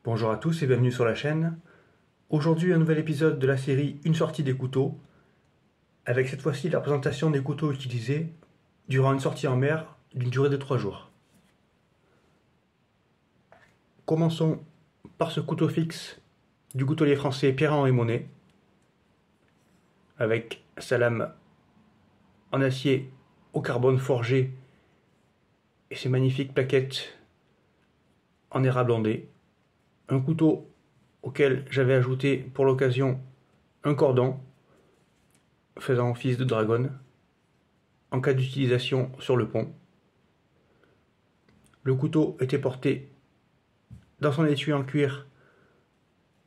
Bonjour à tous et bienvenue sur la chaîne. Aujourd'hui un nouvel épisode de la série Une sortie des couteaux, avec cette fois-ci la présentation des couteaux utilisés durant une sortie en mer d'une durée de 3 jours. Commençons par ce couteau fixe du coutelier français Pierre-Henri Monet, avec sa lame en acier au carbone forgé et ses magnifiques plaquettes en érable ondé. Un couteau auquel j'avais ajouté pour l'occasion un cordon faisant office de dragonne en cas d'utilisation sur le pont. Le couteau était porté dans son étui en cuir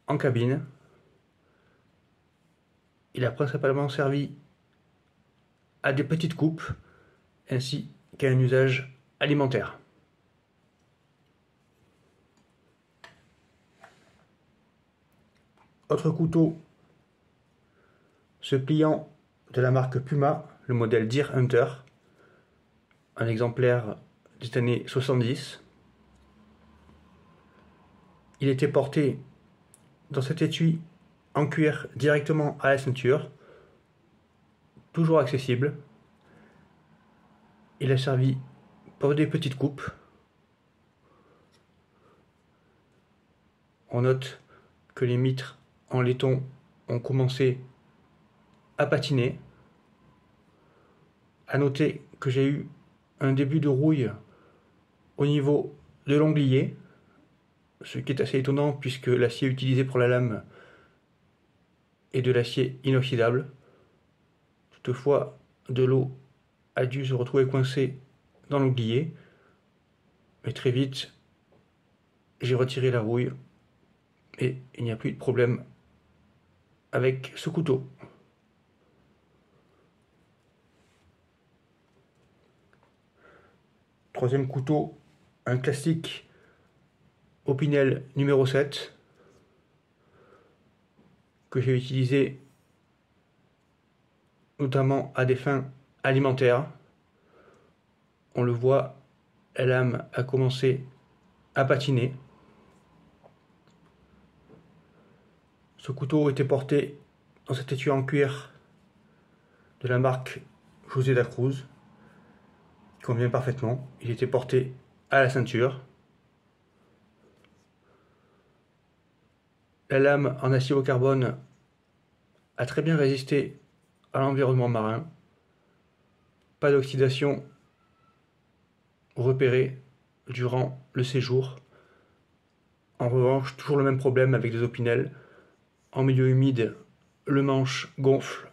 en cabine. Il a principalement servi à des petites coupes ainsi qu'à un usage alimentaire. Autre couteau, ce pliant de la marque Puma, le modèle Deer Hunter, un exemplaire des années 70. Il était porté dans cet étui en cuir directement à la ceinture, toujours accessible. Il a servi pour des petites coupes. On note que les mitres en laiton ont commencé à patiner. À noter que j'ai eu un début de rouille au niveau de l'onglier, ce qui est assez étonnant puisque l'acier utilisé pour la lame est de l'acier inoxydable. Toutefois, de l'eau a dû se retrouver coincée dans l'onglier, mais très vite j'ai retiré la rouille et il n'y a plus de problème avec ce couteau. Troisième couteau, un classique Opinel numéro 7 que j'ai utilisé notamment à des fins alimentaires. On le voit, la lame a commencé à patiner. Ce couteau était porté dans cet étui en cuir de la marque José da Cruz, qui convient parfaitement. Il était porté à la ceinture. La lame en acier au carbone a très bien résisté à l'environnement marin. Pas d'oxydation repérée durant le séjour. En revanche, toujours le même problème avec des opinels. En milieu humide, le manche gonfle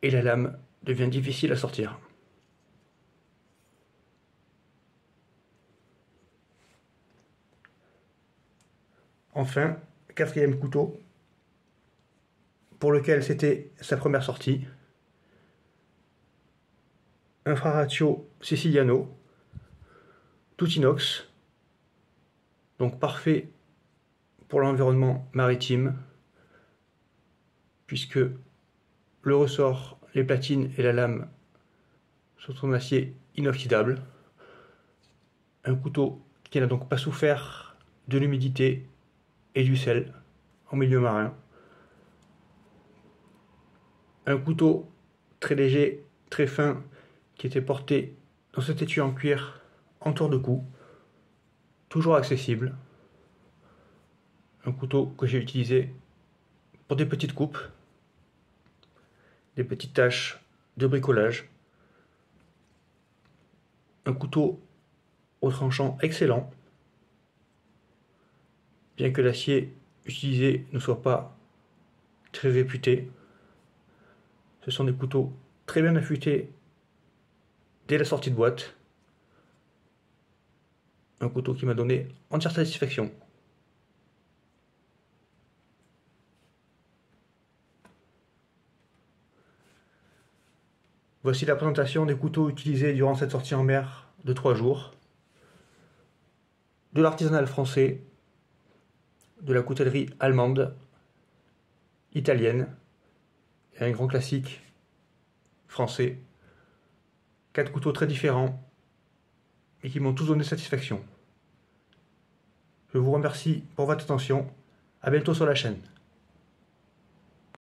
et la lame devient difficile à sortir. Enfin, quatrième couteau, pour lequel c'était sa première sortie, un Fraratio Siciliano, tout inox, donc parfait pour l'environnement maritime, puisque le ressort, les platines et la lame sont en acier inoxydable. Un couteau qui n'a donc pas souffert de l'humidité et du sel en milieu marin. Un couteau très léger, très fin, qui était porté dans cet étui en cuir en tour de cou, toujours accessible. Un couteau que j'ai utilisé pour des petites coupes, des petites tâches de bricolage. Un couteau au tranchant excellent, bien que l'acier utilisé ne soit pas très réputé. Ce sont des couteaux très bien affûtés dès la sortie de boîte. Un couteau qui m'a donné entière satisfaction. Voici la présentation des couteaux utilisés durant cette sortie en mer de 3 jours. De l'artisanal français, de la coutellerie allemande, italienne, et un grand classique français. 4 couteaux très différents, et qui m'ont tous donné satisfaction. Je vous remercie pour votre attention. À bientôt sur la chaîne.